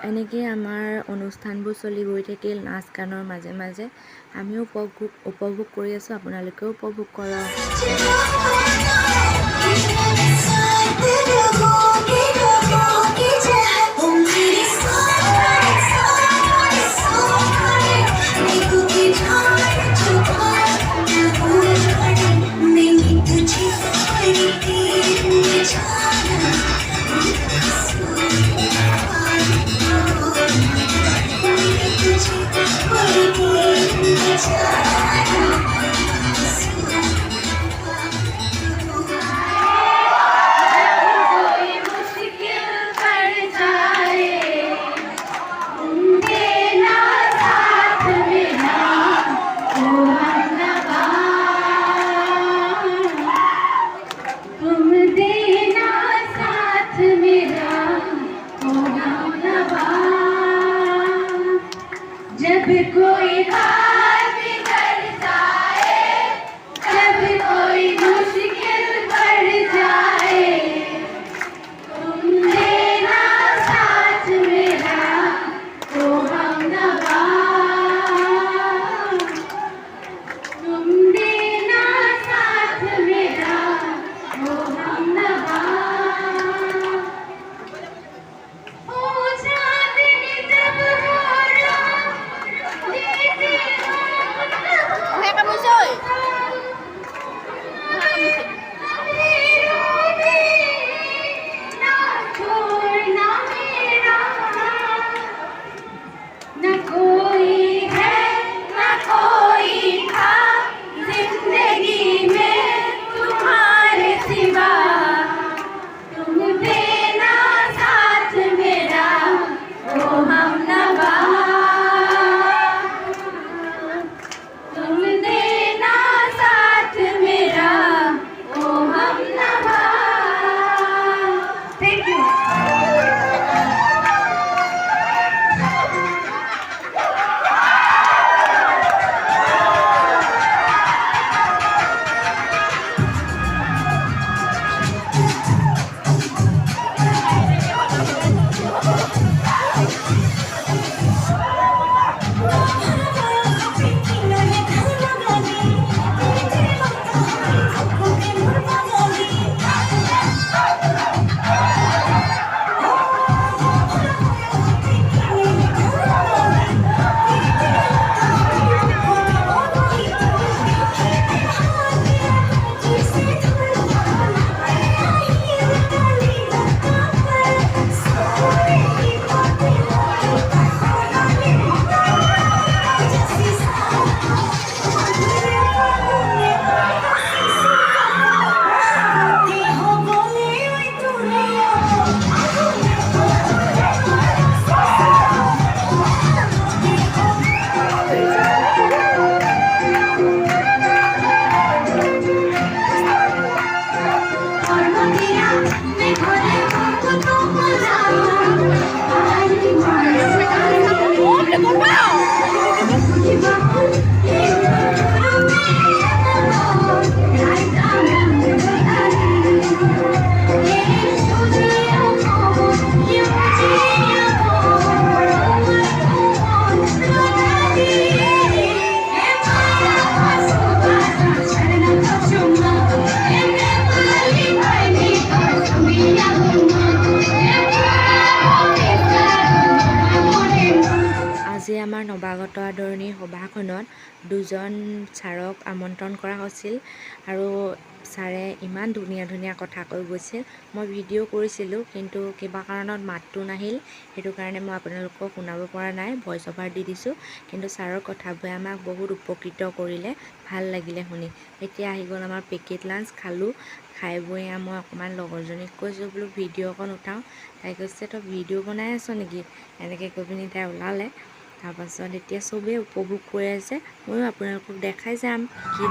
এনেকৈ আমাৰ অনুষ্ঠানবোৰ চলি গৈ থাকিল নাচ গানৰ মাজে মাজে আমিও উপভোগ কৰি আছোঁ, আপোনালোকেও উপভোগ কৰক। ভিডিঅ'খনত দুজন ছাৰক আমন্ত্ৰণ কৰা হৈছিল আৰু ছাৰে ইমান ধুনীয়া ধুনীয়া কথা কৈ গৈছিল। মই ভিডিঅ' কৰিছিলোঁ কিন্তু কিবা কাৰণত মাতটো নাহিল, সেইটো কাৰণে মই আপোনালোকক শুনাব পৰা নাই, ভইচ অভাৰ দি দিছোঁ। কিন্তু ছাৰৰ কথাবোৰে আমাক বহুত উপকৃত কৰিলে, ভাল লাগিলে শুনি। এতিয়া আহি গ'ল আমাৰ পেকেট লাঞ্চ, খালোঁ। খাই বৈ মই অকণমান লগৰজনীক কৈছোঁ বোলো ভিডিঅ' অকণ উঠাওঁ। তাই কৈছে তই ভিডিঅ' বনাই আছ নেকি, এনেকৈ কৈ পিনি তাই ওলালে। তাৰপাছত এতিয়া চবেই উপভোগ কৰি আছে, ময়ো আপোনালোকক দেখাই যাম কি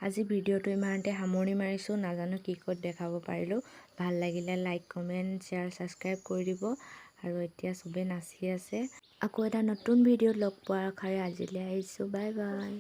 আজি ভিডিঅ'টো ইমানতে সামৰণি মাৰিছোঁ। নাজানো কি ক'ত দেখাব পাৰিলোঁ। ভাল লাগিলে লাইক, কমেণ্ট, শ্বেয়াৰ, ছাবস্ক্ৰাইব কৰি দিব। আৰু এতিয়া চবেই নাচি আছে। আকৌ এটা নতুন ভিডিঅ'ত লগ পোৱাৰ আশাৰে আজিলৈ আহিছোঁ। Bye bye.